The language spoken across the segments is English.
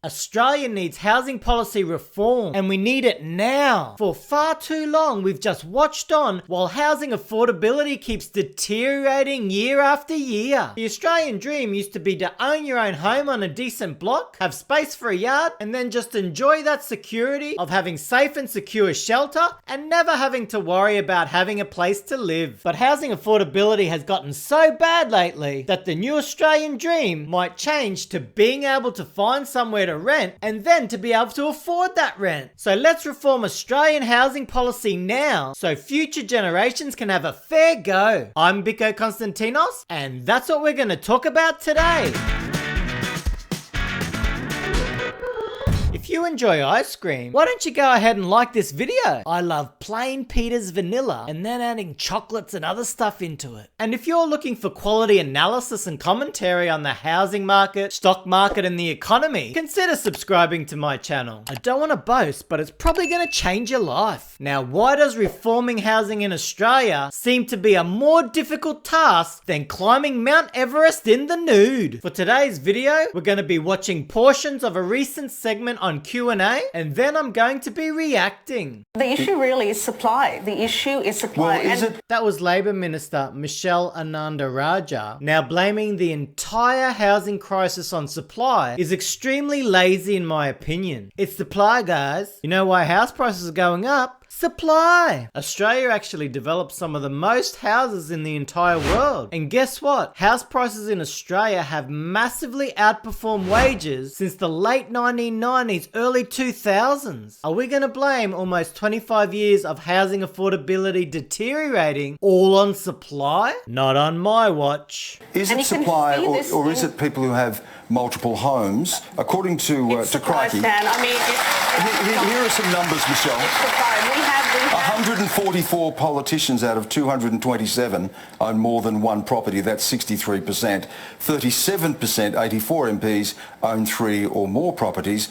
Australia needs housing policy reform, and we need it now. For far too long, we've just watched on while housing affordability keeps deteriorating year after year. The Australian dream used to be to own your own home on a decent block, have space for a yard, and then just enjoy that security of having safe and secure shelter and never having to worry about having a place to live. But housing affordability has gotten so bad lately that the new Australian dream might change to being able to find somewhere to rent and then to be able to afford that rent. So let's reform Australian housing policy now so future generations can have a fair go. I'm Biko Konstantinos, and that's what we're going to talk about today. If you enjoy ice cream, why don't you go ahead and like this video? I love plain Peter's vanilla and then adding chocolates and other stuff into it. And if you're looking for quality analysis and commentary on the housing market, stock market and the economy, consider subscribing to my channel. I don't want to boast, but it's probably going to change your life. Now, why does reforming housing in Australia seem to be a more difficult task than climbing Mount Everest in the nude? For today's video, we're going to be watching portions of a recent segment on Q&A, and then I'm going to be reacting. The issue really is supply. The issue is supply. Well, is it? That was Labor Minister Michelle Ananda-Rajah. Now, blaming the entire housing crisis on supply is extremely lazy in my opinion. It's supply, guys. You know why house prices are going up? Supply! Australia actually developed some of the most houses in the entire world. And guess what? House prices in Australia have massively outperformed wages since the late 1990s, early 2000s. Are we going to blame almost 25 years of housing affordability deteriorating all on supply? Not on my watch. Is it supply or is it people who have multiple homes? According to Crikey, Dan. I mean, here are some numbers, Michelle. We have 144 politicians out of 227 own more than one property. That's 63%. 37%, 84 MPs, own three or more properties,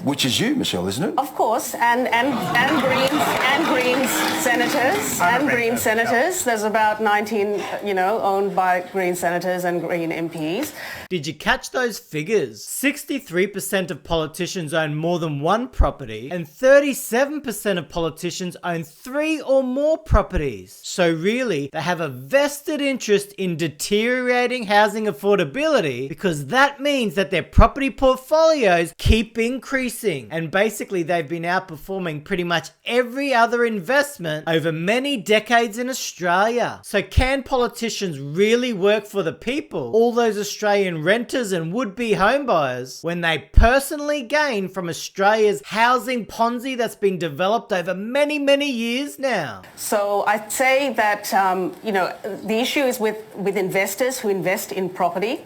which is you, Michelle, isn't it? Of course, and Greens senators. There's about 19, owned by Green senators and Green MPs. Did you catch those figures? 63% of politicians own more than one property, and 37% of politicians own three or more properties. So really, they have a vested interest in deteriorating housing affordability because that means that their property portfolios keep increasing. And basically, they've been outperforming pretty much every other investment over many decades in Australia. So can politicians really work for the people, all those Australian renters and would-be homebuyers, when they personally gain from Australia's housing Ponzi that's been developed over many, many years now? So I'd say that, the issue is with investors who invest in property,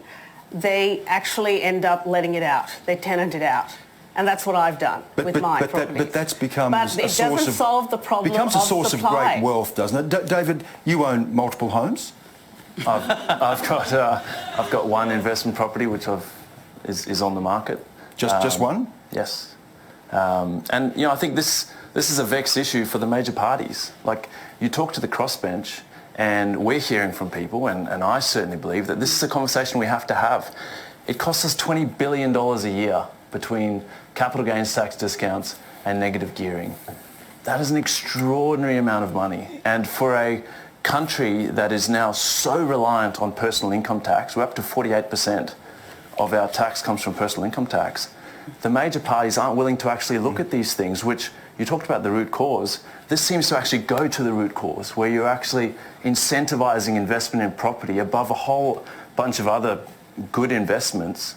they actually end up letting it out. They tenant it out. And that's what I've done with my properties. But that's become a source doesn't solve the problem becomes a source of supply. of great wealth, doesn't it? David, you own multiple homes? I've got one investment property which is on the market. Just one? Yes. And I think this is a vexed issue for the major parties. Like, you talk to the crossbench, and we're hearing from people, and I certainly believe that this is a conversation we have to have. It costs us $20 billion a year between capital gains tax discounts and negative gearing. That is an extraordinary amount of money. And for a country that is now so reliant on personal income tax, we're up to 48% of our tax comes from personal income tax. The major parties aren't willing to actually look at these things, which you talked about the root cause. This seems to actually go to the root cause, where you're actually incentivizing investment in property above a whole bunch of other good investments.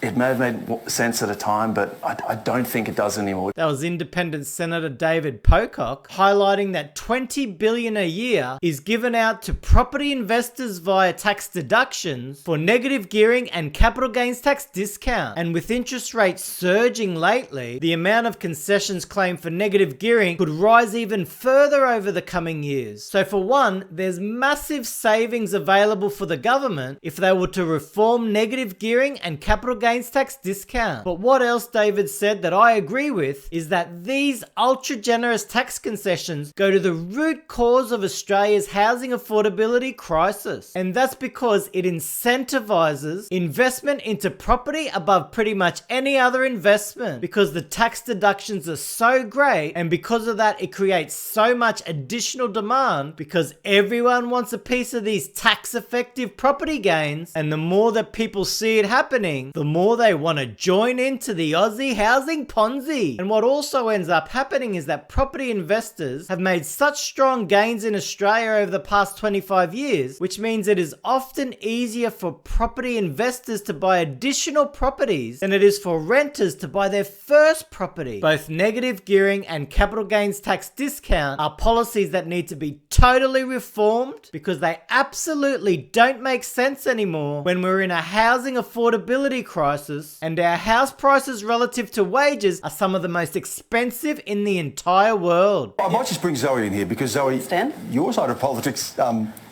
It may have made sense at a time, but I don't think it does anymore. That was Independent Senator David Pocock highlighting that $20 billion a year is given out to property investors via tax deductions for negative gearing and capital gains tax discount. And with interest rates surging lately, the amount of concessions claimed for negative gearing could rise even further over the coming years. So for one, there's massive savings available for the government if they were to reform negative gearing and capital gains gains tax discount. But what else David said that I agree with is that these ultra generous tax concessions go to the root cause of Australia's housing affordability crisis. And that's because it incentivizes investment into property above pretty much any other investment, because the tax deductions are so great, and because of that it creates so much additional demand because everyone wants a piece of these tax effective property gains, and the more that people see it happening, the more they want to join into the Aussie housing Ponzi. And what also ends up happening is that property investors have made such strong gains in Australia over the past 25 years, which means it is often easier for property investors to buy additional properties than it is for renters to buy their first property. Both negative gearing and capital gains tax discount are policies that need to be totally reformed because they absolutely don't make sense anymore when we're in a housing affordability crisis and our house prices relative to wages are some of the most expensive in the entire world. I might just bring Zoe in here because Zoe, your side of politics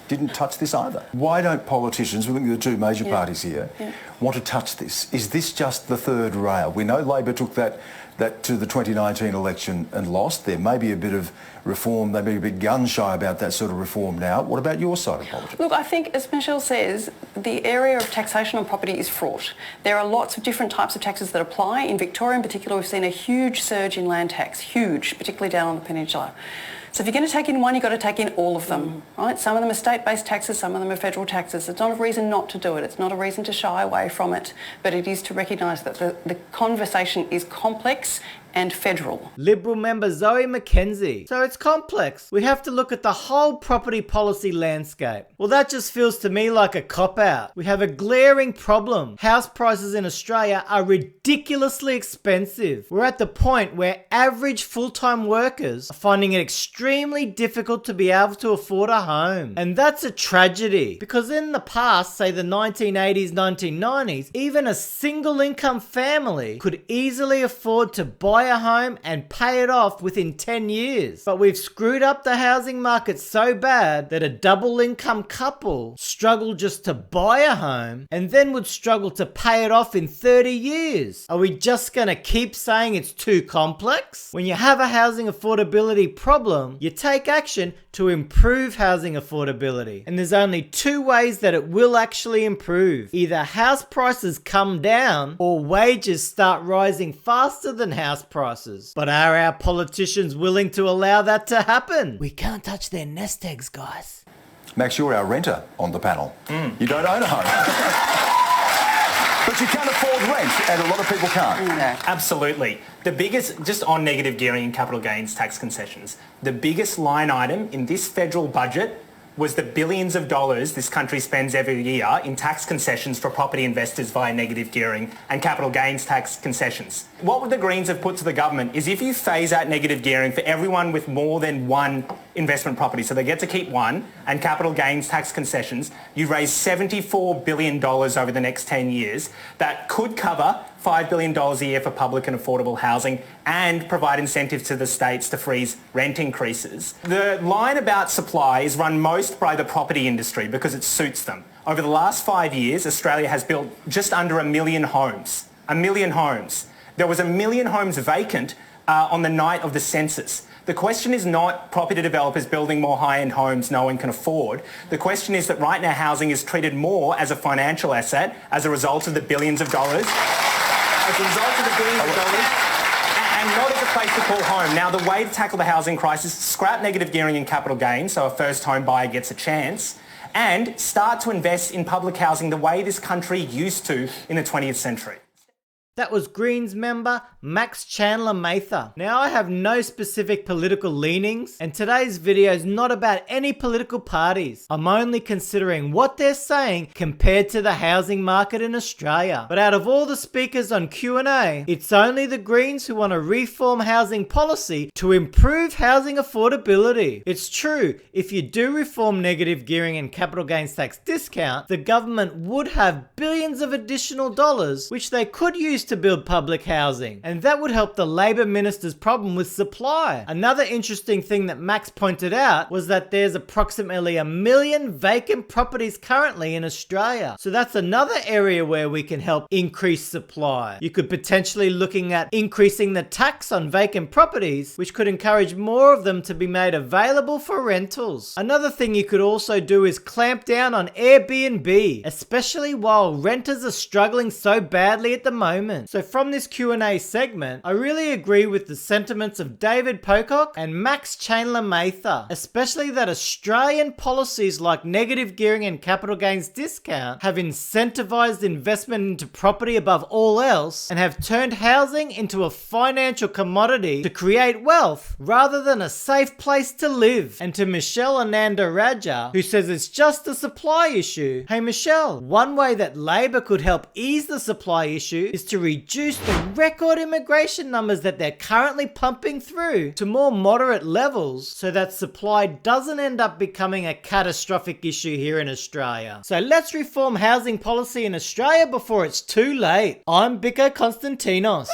didn't touch this either. Why don't politicians, we're looking at the two major parties here, want to touch this? Is this just the third rail? We know Labor took that to the 2019 election and lost. There may be a bit of reform, they may be a bit gun-shy about that sort of reform now. What about your side of politics? Look, I think, as Michelle says, the area of taxation on property is fraught. There are lots of different types of taxes that apply. In Victoria in particular, we've seen a huge surge in land tax, huge, particularly down on the peninsula. So if you're going to take in one, you've got to take in all of them, right? Some of them are state-based taxes, some of them are federal taxes. It's not a reason not to do it. It's not a reason to shy away from it, but it is to recognise that the conversation is complex and federal. Liberal member Zoe McKenzie. So it's complex. We have to look at the whole property policy landscape. Well, that just feels to me like a cop-out. We have a glaring problem. House prices in Australia are ridiculously expensive. We're at the point where average full-time workers are finding it extremely difficult to be able to afford a home. And that's a tragedy, because in the past, say the 1980s, 1990s, even a single income family could easily afford to buy a home and pay it off within 10 years. But we've screwed up the housing market so bad that a double income couple struggle just to buy a home and then would struggle to pay it off in 30 years. Are we just gonna keep saying it's too complex? When you have a housing affordability problem, you take action to improve housing affordability. And there's only two ways that it will actually improve. Either house prices come down or wages start rising faster than house prices. But are our politicians willing to allow that to happen? We can't touch their nest eggs, guys. Max, you're our renter on the panel. You don't own a home. But you can't afford rent, and a lot of people can't. Absolutely. The biggest, just on negative gearing and capital gains tax concessions, the biggest line item in this federal budget was the billions of dollars this country spends every year in tax concessions for property investors via negative gearing and capital gains tax concessions. What the Greens have put to the government is if you phase out negative gearing for everyone with more than one investment property, so they get to keep one, and capital gains tax concessions, you raise $74 billion over the next 10 years. That could cover $5 billion a year for public and affordable housing and provide incentives to the states to freeze rent increases. The line about supply is run most by the property industry because it suits them. Over the last 5 years, Australia has built just under 1 million homes. 1 million homes. There was 1 million homes vacant on the night of the census. The question is not property developers building more high-end homes no one can afford. The question is that right now housing is treated more as a financial asset as a result of the billions of dollars. As a result of the billions of dollars, and not as a place to call home. Now, the way to tackle the housing crisis, scrap negative gearing and capital gains so a first home buyer gets a chance, and start to invest in public housing the way this country used to in the 20th century. That was Greens member Max Chandler Mather. Now, I have no specific political leanings, and today's video is not about any political parties. I'm only considering what they're saying compared to the housing market in Australia. But out of all the speakers on Q&A, it's only the Greens who want to reform housing policy to improve housing affordability. It's true, if you do reform negative gearing and capital gains tax discount, the government would have billions of additional dollars which they could use continues to build public housing, and that would help the Labor Minister's problem with supply. Another interesting thing that Max pointed out was that there's approximately 1 million vacant properties currently in Australia. So that's another area where we can help increase supply. You could potentially looking at increasing the tax on vacant properties, which could encourage more of them to be made available for rentals. Another thing you could also do is clamp down on Airbnb, especially while renters are struggling so badly at the moment. So from this Q&A segment, I really agree with the sentiments of David Pocock and Max Chandler Mather, especially that Australian policies like negative gearing and capital gains discount have incentivized investment into property above all else and have turned housing into a financial commodity to create wealth rather than a safe place to live. And to Michelle Ananda Raja, who says it's just a supply issue. Hey Michelle, one way that Labor could help ease the supply issue is to reduce the record immigration numbers that they're currently pumping through to more moderate levels so that supply doesn't end up becoming a catastrophic issue here in Australia. So let's reform housing policy in Australia before it's too late. I'm Biko Konstantinos.